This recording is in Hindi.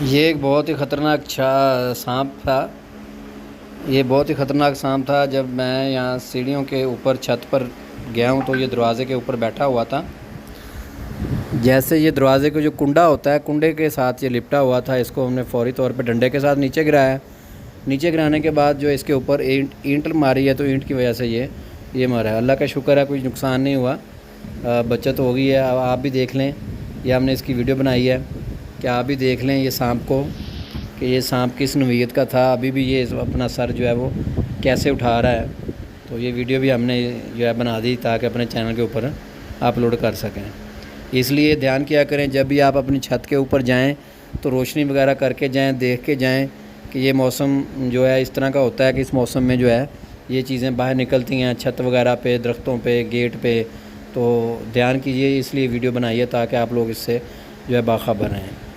ये एक बहुत ही ख़तरनाक सांप था। ये बहुत ही ख़तरनाक सांप था। जब मैं यहाँ सीढ़ियों के ऊपर छत पर गया हूँ तो ये दरवाज़े के ऊपर बैठा हुआ था। जैसे ये दरवाज़े का जो कुंडा होता है, कुंडे के साथ ये लिपटा हुआ था। इसको हमने फ़ौरी तौर पे डंडे के साथ नीचे गिराया। नीचे गिराने के बाद जो इसके ऊपर ईंट मारी है, तो ईंट की वजह से ये मरा है। अल्लाह का शुक्र है, कुछ नुकसान नहीं हुआ, बचत हो गई है। अब आप भी देख लें, ये हमने इसकी वीडियो बनाई है कि आप भी देख लें ये सांप को, कि ये सांप किस नौइयत का था। अभी भी ये अपना सर जो है वो कैसे उठा रहा है। तो ये वीडियो भी हमने जो है बना दी ताकि अपने चैनल के ऊपर अपलोड कर सकें। इसलिए ध्यान किया करें, जब भी आप अपनी छत के ऊपर जाएं तो रोशनी वगैरह करके जाएं, देख के जाएं कि ये मौसम जो है इस तरह का होता है कि इस मौसम में जो है ये चीज़ें बाहर निकलती हैं, छत वगैरह पे, दरख्तों पे, गेट पे। तो ध्यान कीजिए, इसलिए वीडियो बनाई है ताकि आप लोग इससे जो है बाखबर रहें।